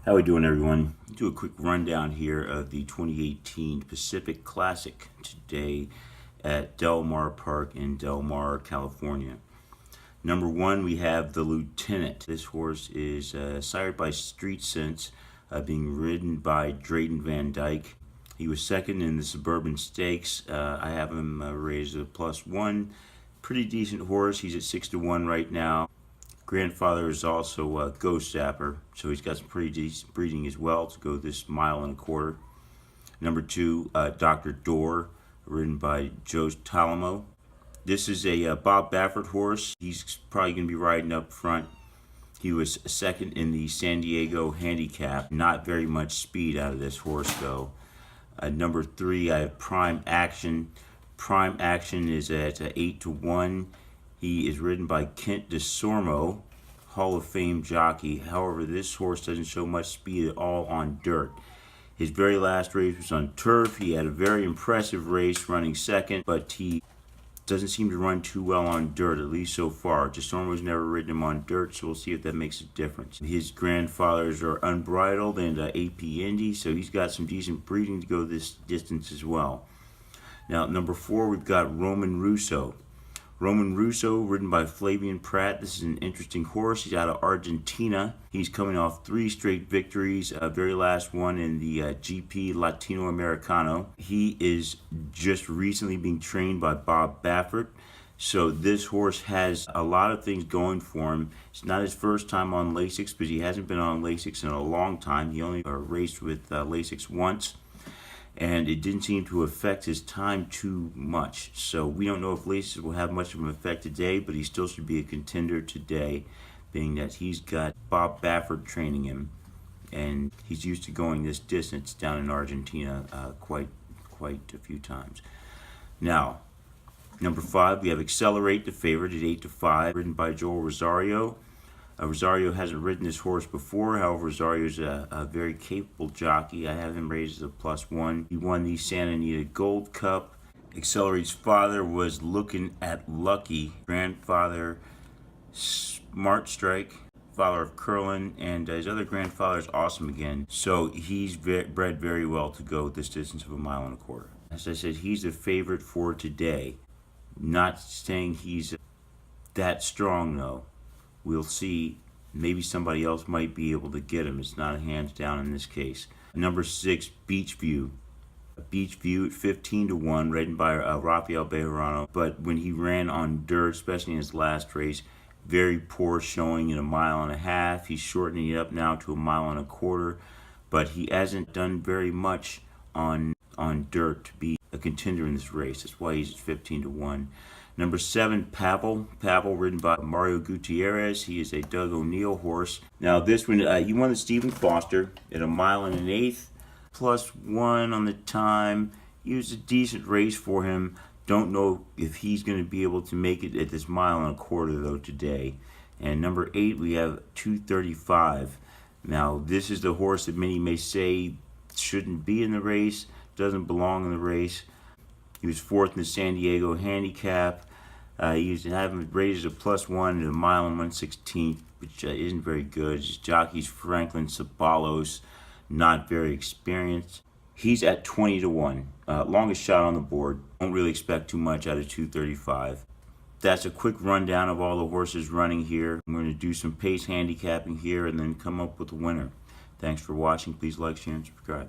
How we doing, everyone? Do a quick rundown here of the 2018 Pacific Classic today at Del Mar Park in Del Mar, California. Number one, we have the Lieutenant. This horse is sired by Street Sense, being ridden by Drayton Van Dyke. He was second in the Suburban Stakes. I have him raised at +1. Pretty decent horse. He's at 6-1 right now. Grandfather is also a Ghost Zapper, so he's got some pretty decent breeding as well to go this 1.25 miles. Number two, Dr. Door, ridden by Joe Talamo. This is a Bob Baffert horse. He's probably going to be riding up front. He was second in the San Diego Handicap. Not very much speed out of this horse, though. Number three, I have Prime Action. Prime Action is at 8-1. He is ridden by Kent DeSormo, Hall of Fame jockey. However, this horse doesn't show much speed at all on dirt. His very last race was on turf. He had a very impressive race running second, but he doesn't seem to run too well on dirt, at least so far. DeSormo's never ridden him on dirt, so we'll see if that makes a difference. His grandfathers are Unbridled and AP Indy, so he's got some decent breeding to go this distance as well. Now, number four, we've got Roman Russo. Roman Russo, ridden by Flavian Pratt. This is an interesting horse. He's out of Argentina. He's coming off 3 straight victories, very last one in the GP Latino Americano. He is just recently being trained by Bob Baffert. So this horse has a lot of things going for him. It's not his first time on Lasix, but he hasn't been on Lasix in a long time. He only raced with Lasix once, and it didn't seem to affect his time too much. So we don't know if Lasix will have much of an effect today, but he still should be a contender today, being that he's got Bob Baffert training him, and he's used to going this distance down in Argentina quite a few times. Now, number five, we have Accelerate, the favorite at 8-5, ridden by Joel Rosario. Rosario hasn't ridden this horse before. However, Rosario is a very capable jockey. I have him raised as a +1. He won the Santa Anita Gold Cup. Accelerate's father was Looking at Lucky. Grandfather, Smart Strike. Father of Curlin. And his other grandfather is Awesome Again. So he's bred very well to go this distance of 1.25 miles. As I said, he's a favorite for today. Not saying he's that strong, though. We'll see. Maybe somebody else might be able to get him. It's not a hands down in this case. Number 6, Beach View. Beach View at 15-1, ridden by Rafael Bejarano. But when he ran on dirt, especially in his last race, very poor showing in 1.5 miles. He's shortening it up now to 1.25 miles. But he hasn't done very much on dirt to be a contender in this race. That's why he's at 15-1. Number 7, Pavel. Pavel, ridden by Mario Gutierrez. He is a Doug O'Neill horse. Now this one, he won the Stephen Foster at 1 1/8 miles, +1 on the time. He was a decent race for him. Don't know if he's going to be able to make it at this 1.25 miles though today. And number 8, we have 235. Now this is the horse that many may say shouldn't be in the race, doesn't belong in the race. He was 4th in the San Diego Handicap. He used to have him raised as a +1 at 1 1/16 miles, which isn't very good. His jockey's Franklin Sabalos, not very experienced. He's at 20-1, longest shot on the board. Don't really expect too much out of 235. That's a quick rundown of all the horses running here. I'm going to do some pace handicapping here and then come up with a winner. Thanks for watching. Please like, share, and subscribe.